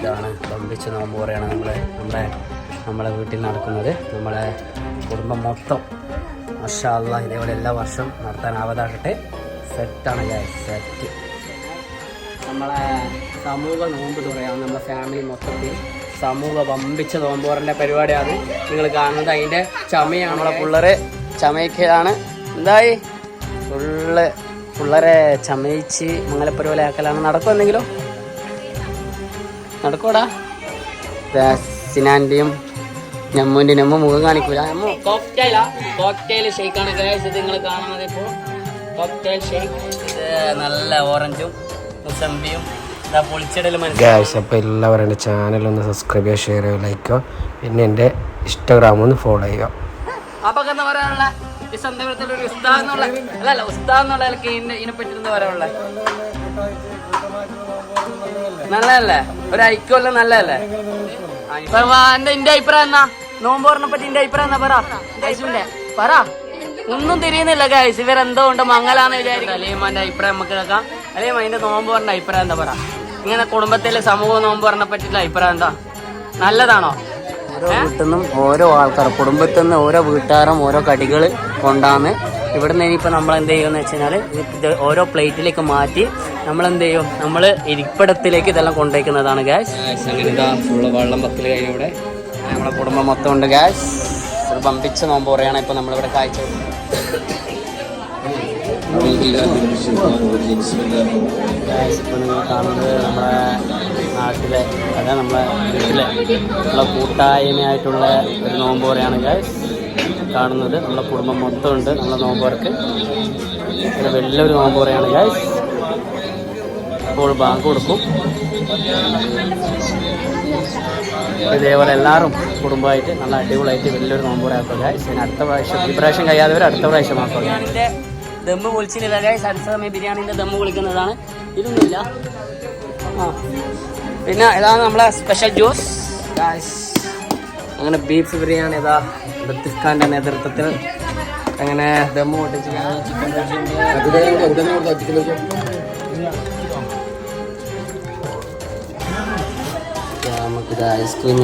ഇതാണ് ബന്ധിച്ച് നോമ്പ് പറയാണ് നമ്മളെ വീട്ടിൽ നടക്കുന്നത്. നമ്മളെ കുടുംബം മൊത്തം മാഷാ അല്ലാഹ് ഇതേപോലെ എല്ലാ വർഷവും നടത്താനാവതാകട്ടെ. സെറ്റാണ് ഗൈസ്, സെറ്റ്. നമ്മളെ സമൂഹ നോമ്പ് തുറയാണ്. നമ്മളെ ഫാമിലി മൊത്തത്തിൽ സമൂഹ വമ്പിച്ച നോമ്പ് തുറൻ്റെ പരിപാടിയാണ് നിങ്ങൾ കാണുന്നത്. അതിൻ്റെ ചമയാണ് നമ്മളെ പിള്ളേരെ ചമയ്ക്കലാണ്. എന്തായി പിള്ളേരെ ചമയിച്ച് മംഗലപ്പരുവലെ ആക്കലാണ്. നടക്കുമെന്നെങ്കിലോ നടക്കൂടാ. സിനാൻ്റെയും നമ്മൂൻ്റെ മുഖം കാണിക്കൂല. നമ്മ കോക്ടെയിൽ ഷേക്കാണ് ഗൈസ് ഇത് നിങ്ങൾ കാണുന്നത്. ഇപ്പോൾ കോക്ടെയിൽ ഷേക്ക് ഇത് നല്ല ഓറഞ്ചും മുസമ്പിയും പൊളിച്ചിടലും മനസ്സിലായി. അപ്പോൾ എല്ലാവരും എൻ്റെ ചാനലൊന്ന് സബ്സ്ക്രൈബ് ചെയ്യുക, ഷെയർ ചെയ്യുക, ലൈക്ക് ചെയ്യുക. പിന്നെ എൻ്റെ ഇൻസ്റ്റാഗ്രാം ഒന്ന് ഫോളോ ചെയ്യുക. അപ്പൊ എന്താ പറയാനുള്ള ഈ സന്ദർഭത്തിൽ ഒരു ഉസ്താദ് എന്നുള്ള ഇതിനെപ്പറ്റി എന്താ പറയാനുള്ള? നല്ലതല്ലേ, ഒരു ഐക്യമല്ല, നല്ലതല്ലേ? എന്റെ അഭിപ്രായം എന്നാ നോമ്പ് പറഞ്ഞ പറ്റി എന്റെ അഭിപ്രായം എന്നാ പറ. ഒന്നും തിരിയുന്നില്ല ഗൈസ്. ഇവരെന്തോ ഉണ്ട് മംഗലാന്ന് വിചാരിക്കും. അലീമാന്റെ അഭിപ്രായം നമുക്ക് കേൾക്കാം. അലീമ അതിന്റെ നോമ്പ് പറഞ്ഞ അഭിപ്രായം എന്താ പറ? ഇങ്ങനെ കുടുംബത്തിലെ സമൂഹ നോമ്പ് പറഞ്ഞ പറ്റിയുള്ള അഭിപ്രായം എന്താ? നല്ലതാണോ? ഓരോ വീട്ടിൽ നിന്നും ഓരോ ആൾക്കാർ, കുടുംബത്തിൽ നിന്ന് ഓരോ വീട്ടുകാരും ഓരോ കടികൾ കൊണ്ടാന്ന് ഇവിടുന്ന് ഇനിയിപ്പോൾ നമ്മൾ എന്ത് ചെയ്യുമെന്ന് വെച്ച് കഴിഞ്ഞാൽ ഇത് ഓരോ പ്ലേറ്റിലേക്ക് മാറ്റി നമ്മളെന്ത് ചെയ്യും, നമ്മൾ ഇരിപ്പിടത്തിലേക്ക് ഇതെല്ലാം കൊണ്ടുവയ്ക്കുന്നതാണ് ഗ്യാസ്. അങ്ങനെ ഇതാ ഫുള്ള് വെള്ളം പത്തിൽ കഴിഞ്ഞിവിടെ നമ്മളെ കുടുംബം മൊത്തം ഉണ്ട് ഗ്യാസ്. ഒരു പമ്പിച്ച നോമ്പ് പറയാണ് ഇപ്പോൾ നമ്മളിവിടെ കാഴ്ച. ഇപ്പോൾ നിങ്ങൾ കാണുന്നത് നമ്മുടെ നാട്ടിലെ നമ്മളെ വീട്ടിലെ നമ്മളെ കൂട്ടായ്മയായിട്ടുള്ള ഒരു നോമ്പ് പറയാണ് ഗ്യാസ് കാണുന്നത്. നമ്മളെ കുടുംബം മൊത്തം ഉണ്ട് നമ്മളെ നോമ്പുകാർക്ക്. ഒരു വലിയൊരു നോമ്പ് പറയാണ് ഗ്യാസ്. ഇപ്പോൾ ബാങ്ക് കൊടുക്കും. ഇതേപോലെ എല്ലാവരും കുടുംബമായിട്ട് നല്ല അടിപൊളിയായിട്ട് വലിയൊരു നോമ്പ് പറയാക്കുക ഗ്യാസ്. പിന്നെ അടുത്ത പ്രാവശ്യം, ഈ പ്രാവശ്യം കഴിയാത്തവർ അടുത്ത പ്രാവശ്യം ആക്കുക. ബിരിയാണിൻ്റെ ദമ്മ് പൊളിച്ചില്ല ഗ്യാസ്. അടുത്ത സമയം ബിരിയാണീൻ്റെ ദമ്മ് പൊളിക്കുന്നതാണ്. ഇതൊന്നുമില്ല. പിന്നെ ഇതാണ് നമ്മളെ സ്പെഷ്യൽ ജ്യൂസ് ഗ്യാസ്. അങ്ങനെ ബീഫ് ബിരിയാണി ഇതാ ലത്തീഫ് ഖാൻ്റെ നേതൃത്വത്തിൽ അങ്ങനെ ദമ്മ് പൊട്ടിച്ച് നമുക്കിത് ഐസ്ക്രീം